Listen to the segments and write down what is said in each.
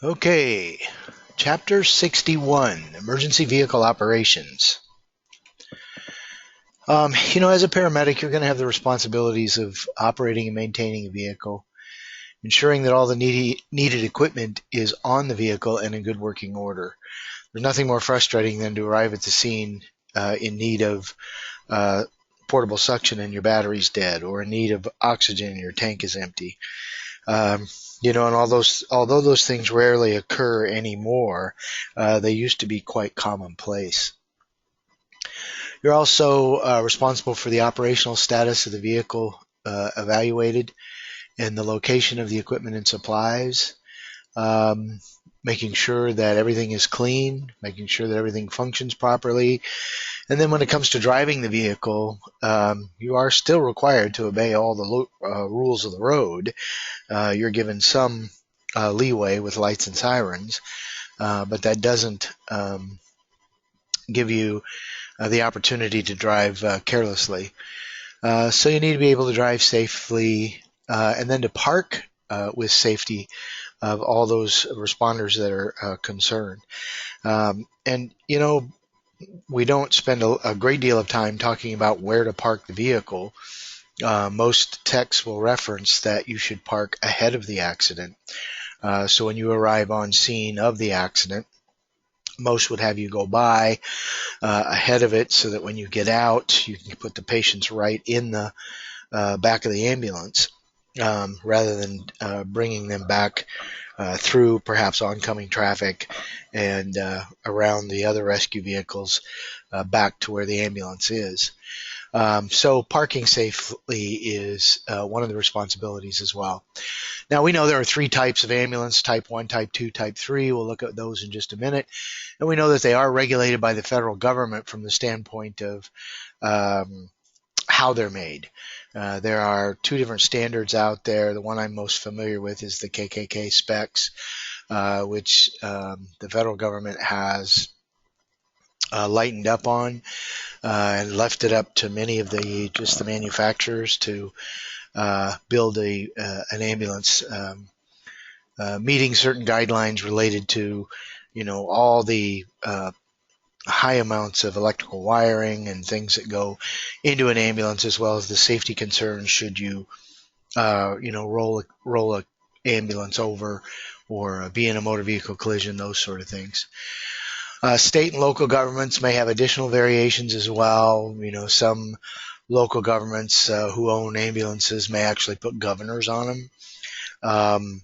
Okay, Chapter 61, Emergency Vehicle Operations. As a paramedic, you're going to have the responsibilities of operating and maintaining a vehicle, ensuring that all the needed equipment is on the vehicle and in good working order. There's nothing more frustrating than to arrive at the scene in need of portable suction and your battery's dead, or in need of oxygen and your tank is empty. And although those things rarely occur anymore, they used to be quite commonplace. You're also responsible for the operational status of the vehicle evaluated and the location of the equipment and supplies, making sure that everything is clean, making sure that everything functions properly. And then when it comes to driving the vehicle, you are still required to obey all the rules of the road. You're given some leeway with lights and sirens, but that doesn't give you the opportunity to drive carelessly. So you need to be able to drive safely and then to park with safety of all those responders that are concerned. We don't spend a great deal of time talking about where to park the vehicle. Most texts will reference that you should park ahead of the accident. So when you arrive on scene of the accident, most would have you go by ahead of it so that when you get out, you can put the patients right in the back of the ambulance rather than bringing them back through perhaps oncoming traffic and around the other rescue vehicles back to where the ambulance is. So parking safely is one of the responsibilities as well. Now, we know there are three types of ambulance: type 1, type 2, type 3. We'll look at those in just a minute. And we know that they are regulated by the federal government from the standpoint of how they're made. There are two different standards out there. The one I'm most familiar with is the KKK specs, which the federal government has lightened up on and left it up to many of the manufacturers to build an ambulance meeting certain guidelines related to all the high amounts of electrical wiring and things that go into an ambulance, as well as the safety concerns should you roll a ambulance over or be in a motor vehicle collision, those sort of things. State and local governments may have additional variations as well. Some local governments who own ambulances may actually put governors on them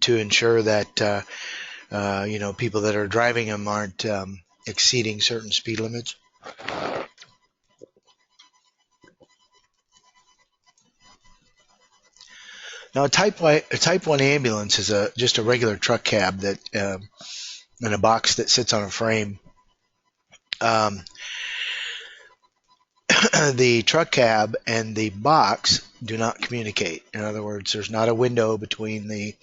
to ensure that people that are driving them aren't exceeding certain speed limits. Now, a type 1 ambulance is just a regular truck cab that in a box that sits on a frame. The truck cab and the box do not communicate. In other words, there's not a window between the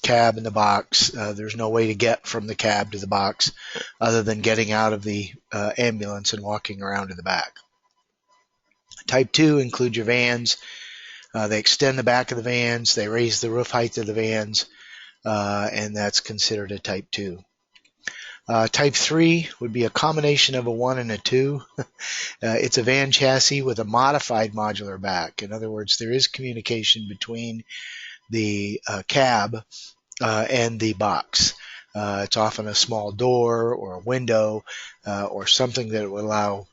cab and the box. There's no way to get from the cab to the box other than getting out of the ambulance and walking around to the back. Type 2 includes your vans. They extend the back of the vans. They raise the roof height of the vans, and that's considered a Type 2. Type 3 would be a combination of a 1 and a 2. It's a van chassis with a modified modular back. In other words, there is communication between the cab and the box. It's often a small door or a window or something that would allow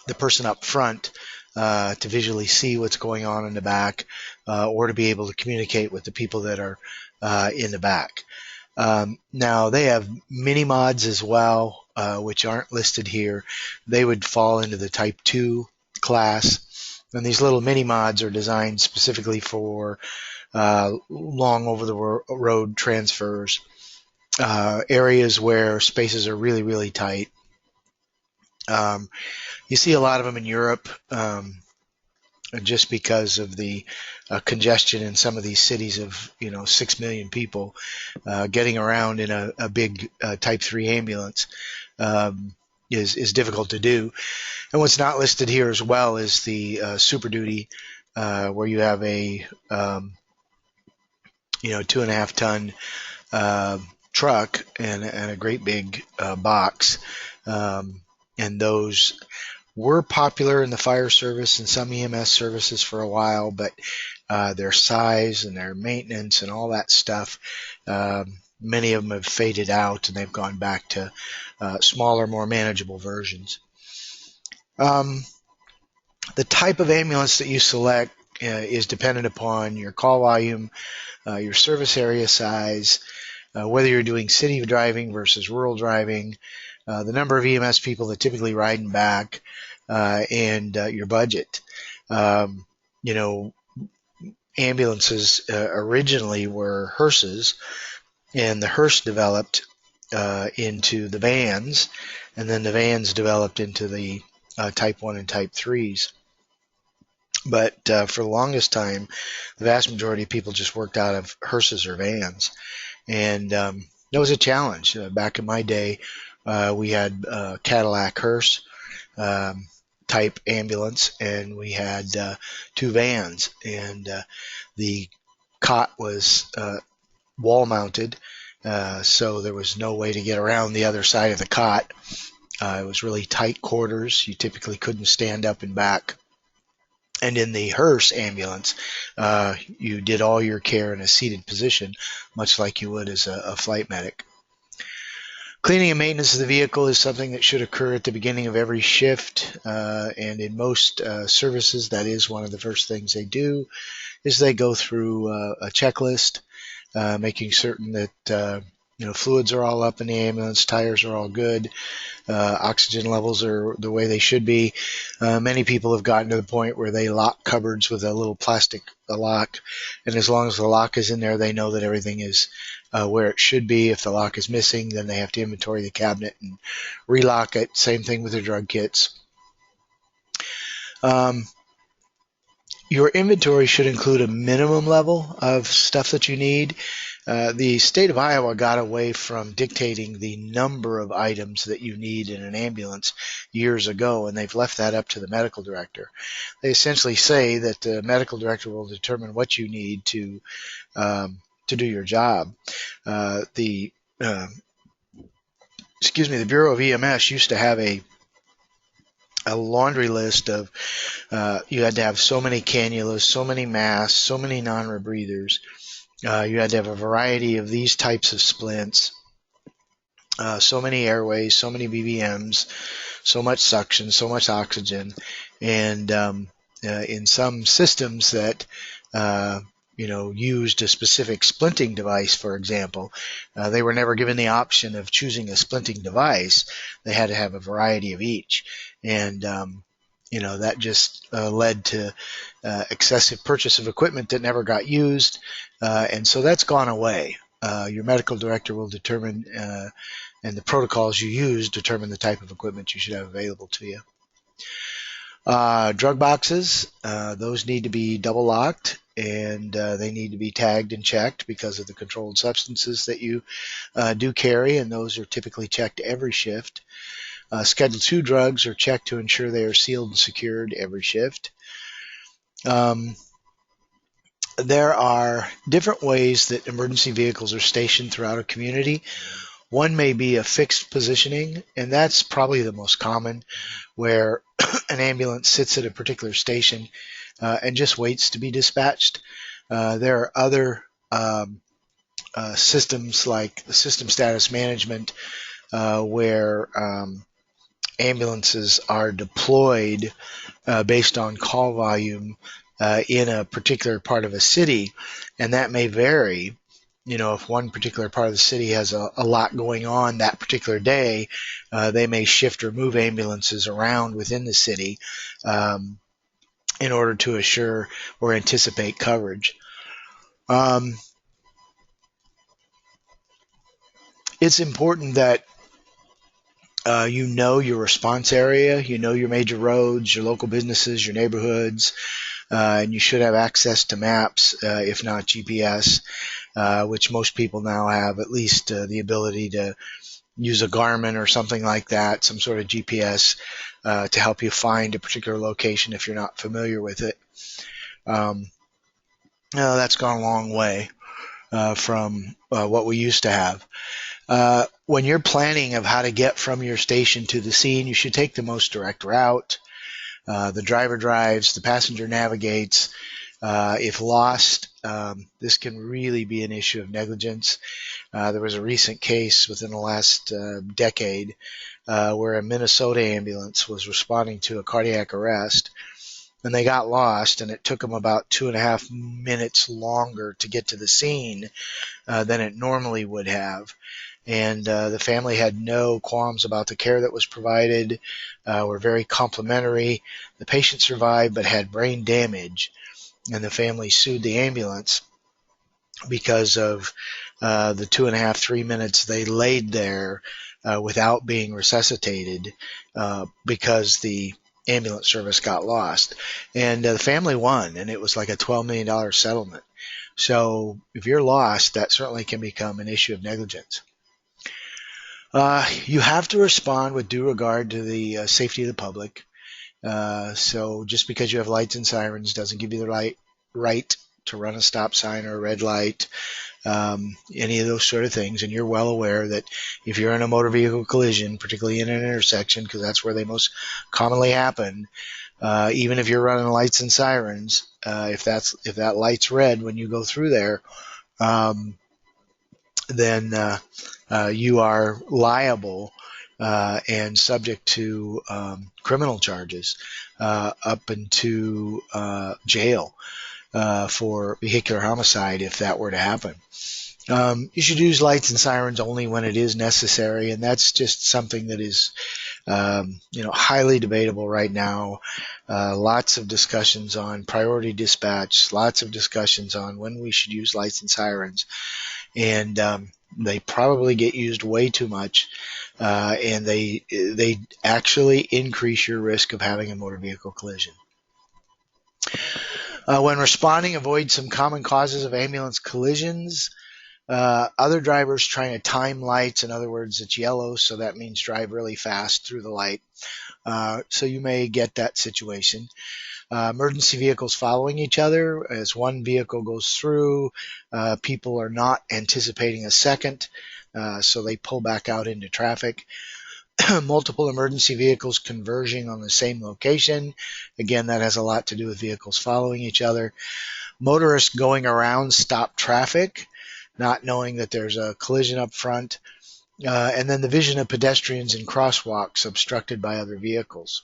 the person up front to visually see what's going on in the back or to be able to communicate with the people that are in the back. Now, they have mini mods as well, which aren't listed here. They would fall into the Type 2 class. And these little mini mods are designed specifically for long over-the-road transfers, areas where spaces are really, really tight. You see a lot of them in Europe just because of the congestion in some of these cities of 6 million people. Getting around in a big Type 3 ambulance is difficult to do. And what's not listed here as well is the Super Duty, where you have a 2.5 ton truck and a great big box. And those were popular in the fire service and some EMS services for a while, but their size and their maintenance and all that stuff, many of them have faded out and they've gone back to smaller, more manageable versions. The type of ambulance that you select is dependent upon your call volume, your service area size, whether you're doing city driving versus rural driving, the number of EMS people that typically ride and back, and your budget. You know, ambulances originally were hearses, and the hearse developed into the vans, and then the vans developed into the Type 1 and Type 3s. But for the longest time, the vast majority of people just worked out of hearses or vans. And that was a challenge. Back in my day, we had Cadillac hearse type ambulance, and we had 2 vans. And the cot was wall mounted, so there was no way to get around the other side of the cot. It was really tight quarters. You typically couldn't stand up and back. And in the hearse ambulance, you did all your care in a seated position, much like you would as a flight medic. Cleaning and maintenance of the vehicle is something that should occur at the beginning of every shift, and in most services, that is one of the first things they do, is they go through a checklist, making certain that fluids are all up in the ambulance, tires are all good, oxygen levels are the way they should be. Many people have gotten to the point where they lock cupboards with a little plastic lock, and as long as the lock is in there, they know that everything is where it should be. If the lock is missing, then they have to inventory the cabinet and relock it. Same thing with their drug kits. Your inventory should include a minimum level of stuff that you need. The state of Iowa got away from dictating the number of items that you need in an ambulance years ago, and they've left that up to the medical director. They essentially say that the medical director will determine what you need to do your job. The Bureau of EMS used to have a laundry list of you had to have so many cannulas, so many masks, so many non-rebreathers. You had to have a variety of these types of splints, so many airways, so many BBMs, so much suction, so much oxygen, and in some systems that used a specific splinting device, for example, they were never given the option of choosing a splinting device. They had to have a variety of each, and that just led to excessive purchase of equipment that never got used, and so that's gone away. Your medical director will determine, and the protocols you use determine the type of equipment you should have available to you. Drug boxes, those need to be double locked, and they need to be tagged and checked because of the controlled substances that you do carry, and those are typically checked every shift. Schedule 2 drugs are checked to ensure they are sealed and secured every shift. There are different ways that emergency vehicles are stationed throughout a community. One may be a fixed positioning, and that's probably the most common, where an ambulance sits at a particular station and just waits to be dispatched. There are other systems like the system status management where ambulances are deployed based on call volume in a particular part of a city, and that may vary. If one particular part of the city has a lot going on that particular day, they may shift or move ambulances around within the city in order to assure or anticipate coverage. It's important that you know your response area, you know your major roads, your local businesses, your neighborhoods, and you should have access to maps, if not GPS, which most people now have at least the ability to use a Garmin or something like that, some sort of GPS to help you find a particular location if you're not familiar with it. That's gone a long way. from what we used to have. When you're planning of how to get from your station to the scene, you should take the most direct route. The driver drives, the passenger navigates. If lost, this can really be an issue of negligence. There was a recent case within the last decade where a Minnesota ambulance was responding to a cardiac arrest, and they got lost, and it took them about 2.5 minutes longer to get to the scene than it normally would have. And the family had no qualms about the care that was provided, were very complimentary. The patient survived but had brain damage, and the family sued the ambulance because of the 2.5, 3 minutes they laid there without being resuscitated because the ambulance service got lost. And the family won, and it was like a $12 million settlement. So if you're lost, that certainly can become an issue of negligence. You have to respond with due regard to the safety of the public. So just because you have lights and sirens doesn't give you the right to run a stop sign or a red light, any of those sort of things. And you're well aware that if you're in a motor vehicle collision, particularly in an intersection, because that's where they most commonly happen, even if you're running lights and sirens, if that light's red when you go through there, then you are liable and subject to criminal charges up into jail for vehicular homicide if that were to happen. You should use lights and sirens only when it is necessary, and that's just something that is highly debatable right now. Lots of discussions on priority dispatch, lots of discussions on when we should use lights and sirens. And they probably get used way too much, and they actually increase your risk of having a motor vehicle collision. When responding, avoid some common causes of ambulance collisions. Other drivers trying to time lights. In other words, it's yellow, so that means drive really fast through the light. So you may get that situation. Emergency vehicles following each other. As one vehicle goes through, people are not anticipating a second, so they pull back out into traffic. Multiple emergency vehicles converging on the same location. Again, that has a lot to do with vehicles following each other. Motorists going around stop traffic, not knowing that there's a collision up front. And then the vision of pedestrians in crosswalks obstructed by other vehicles.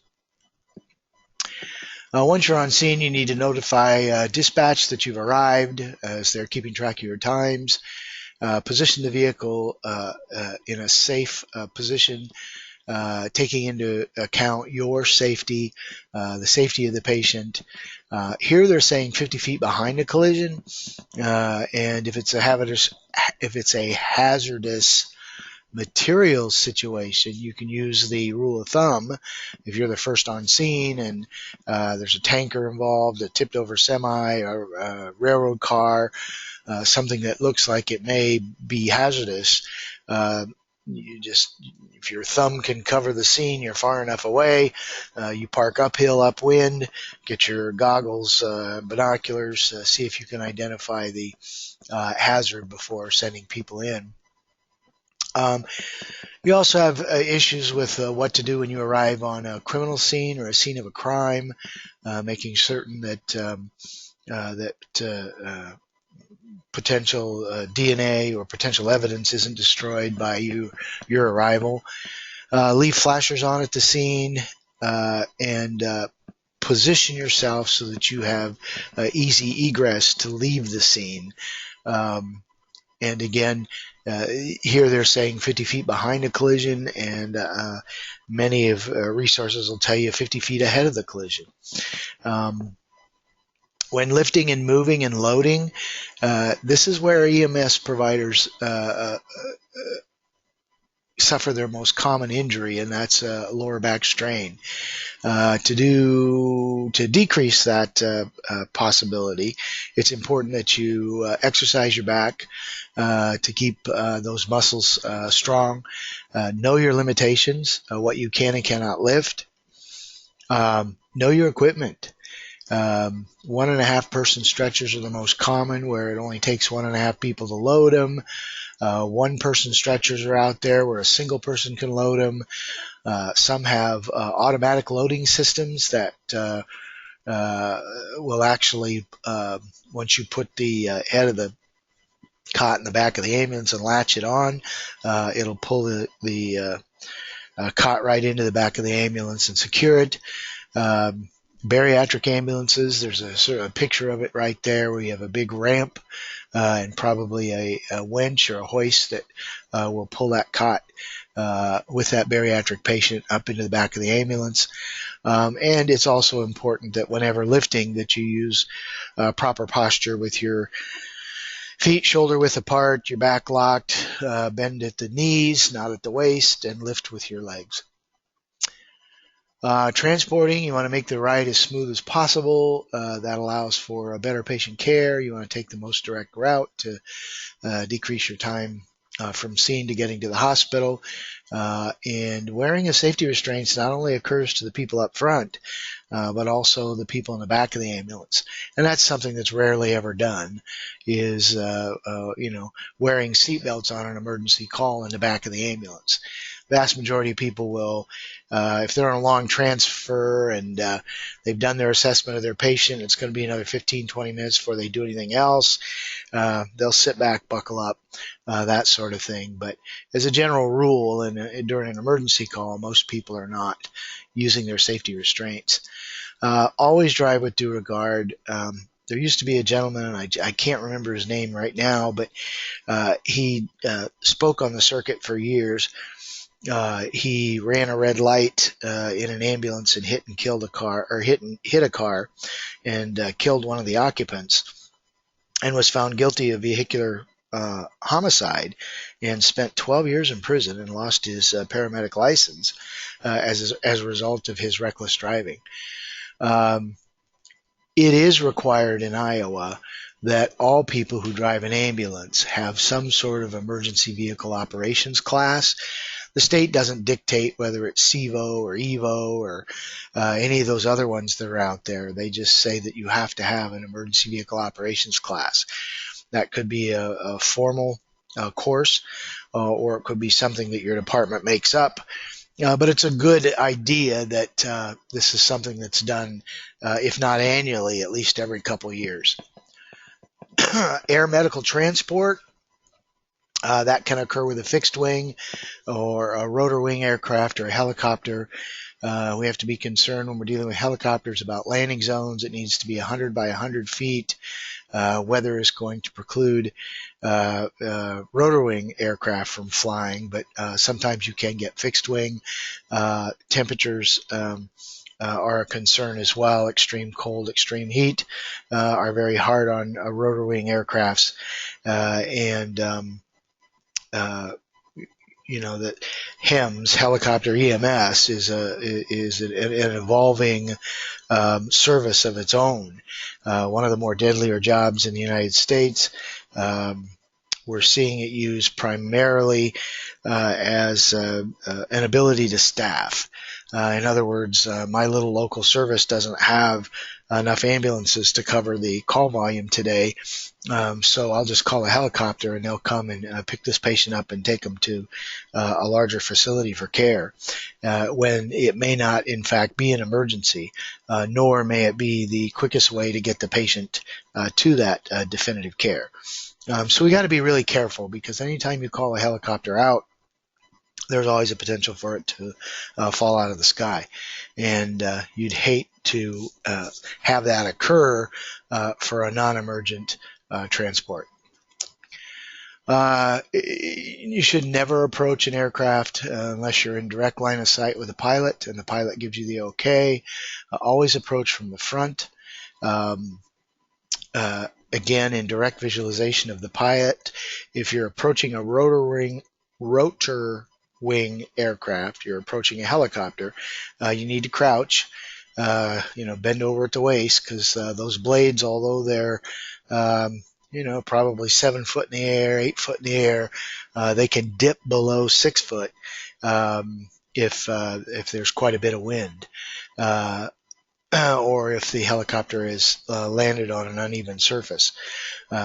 Once you're on scene, you need to notify dispatch that you've arrived, as they're keeping track of your times. Position the vehicle in a safe position, taking into account your safety, the safety of the patient. Here they're saying 50 feet behind a collision, and if it's a hazardous materials situation, you can use the rule of thumb. If you're the first on scene and there's a tanker involved, a tipped over semi, or a railroad car, something that looks like it may be hazardous, if your thumb can cover the scene, you're far enough away, you park uphill, upwind, get your goggles, binoculars, see if you can identify the hazard before sending people in. You also have issues with what to do when you arrive on a criminal scene or a scene of a crime, making certain that potential DNA or potential evidence isn't destroyed by your arrival. Leave flashers on at the scene and position yourself so that you have easy egress to leave the scene. And again, here they're saying 50 feet behind a collision, and many of resources will tell you 50 feet ahead of the collision. When lifting and moving and loading, this is where EMS providers suffer their most common injury, and that's lower back strain. To decrease that possibility, it's important that you exercise your back to keep those muscles strong. Know your limitations, what you can and cannot lift. Know your equipment. 1.5 person stretchers are the most common, where it only takes 1.5 people to load them. 1 person stretchers are out there where a single person can load them. Some have automatic loading systems that will actually, once you put the head of the cot in the back of the ambulance and latch it on, it'll pull the cot right into the back of the ambulance and secure it. Bariatric ambulances, there's a sort of a picture of it right there where you have a big ramp and probably a winch or a hoist that will pull that cot with that bariatric patient up into the back of the ambulance. And it's also important that whenever lifting that you use proper posture with your feet shoulder width apart, your back locked, bend at the knees, not at the waist, and lift with your legs. Transporting, you want to make the ride as smooth as possible. That allows for a better patient care. You want to take the most direct route to decrease your time from scene to getting to the hospital. And wearing of safety restraints not only occurs to the people up front, but also the people in the back of the ambulance. And that's something that's rarely ever done, is wearing seatbelts on an emergency call in the back of the ambulance. Vast majority of people will, if they're on a long transfer and they've done their assessment of their patient, it's going to be another 15, 20 minutes before they do anything else. They'll sit back, buckle up, that sort of thing. But as a general rule, and during an emergency call, most people are not using their safety restraints. Always drive with due regard. There used to be a gentleman, and I can't remember his name right now, but he spoke on the circuit for years. He ran a red light in an ambulance and hit a car and killed one of the occupants, and was found guilty of vehicular homicide and spent 12 years in prison and lost his paramedic license as a result of his reckless driving. It is required in Iowa that all people who drive an ambulance have some sort of emergency vehicle operations class. The state doesn't dictate whether it's CEVO or EVO or any of those other ones that are out there. They just say that you have to have an emergency vehicle operations class. That could be a formal course, or it could be something that your department makes up. But it's a good idea that this is something that's done, if not annually, at least every couple of years. Air medical transport. That can occur with a fixed wing or a rotor wing aircraft or a helicopter. We have to be concerned when we're dealing with helicopters about landing zones. It needs to be 100 by 100 feet. Weather is going to preclude rotor wing aircraft from flying, but sometimes you can get fixed wing. Temperatures are a concern as well. Extreme cold, extreme heat are very hard on rotor wing aircrafts, that HEMS, helicopter EMS, is an evolving service of its own. One of the more deadlier jobs in the United States. We're seeing it used primarily as an ability to staff. In other words, my little local service doesn't have enough ambulances to cover the call volume today, so I'll just call a helicopter and they'll come and pick this patient up and take them to a larger facility for care, when it may not in fact be an emergency, nor may it be the quickest way to get the patient to that definitive care. So we got to be really careful, because anytime you call a helicopter out, there's always a potential for it to fall out of the sky. And you'd hate to have that occur for a non-emergent transport. You should never approach an aircraft unless you're in direct line of sight with the pilot and the pilot gives you the okay. Always approach from the front. Again, in direct visualization of the pilot. If you're approaching a rotor wing aircraft, you're approaching a helicopter, you need to crouch, bend over at the waist, because those blades, although they're probably 7 foot in the air, 8 foot in the air, they can dip below 6 foot if there's quite a bit of wind. or if the helicopter is landed on an uneven surface.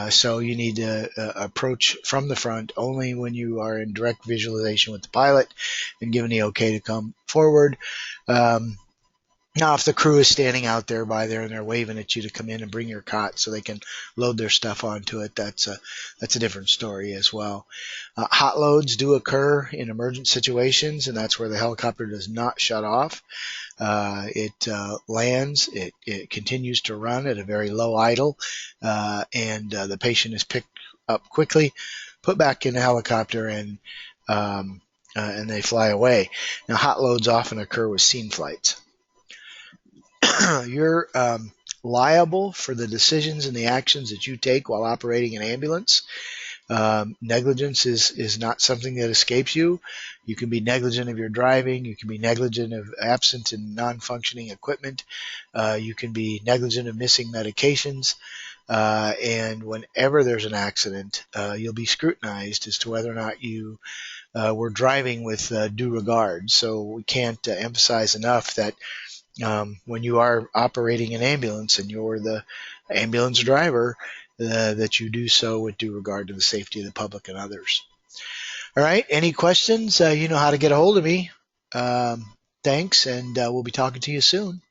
So you need to approach from the front only when you are in direct visualization with the pilot and given the okay to come forward. Now, if the crew is standing out there by there and they're waving at you to come in and bring your cot so they can load their stuff onto it, that's a different story as well. Hot loads do occur in emergent situations, and that's where the helicopter does not shut off. It lands, it continues to run at a very low idle, and the patient is picked up quickly, put back in the helicopter, and they fly away. Now, hot loads often occur with scene flights. You're liable for the decisions and the actions that you take while operating an ambulance. Negligence is not something that escapes you. You can be negligent of your driving. You can be negligent of absent and non-functioning equipment. You can be negligent of missing medications. And whenever there's an accident, you'll be scrutinized as to whether or not you were driving with due regard. So we can't emphasize enough that when you are operating an ambulance and you're the ambulance driver, that you do so with due regard to the safety of the public and others. All right, any questions? You know how to get a hold of me. Thanks, and we'll be talking to you soon.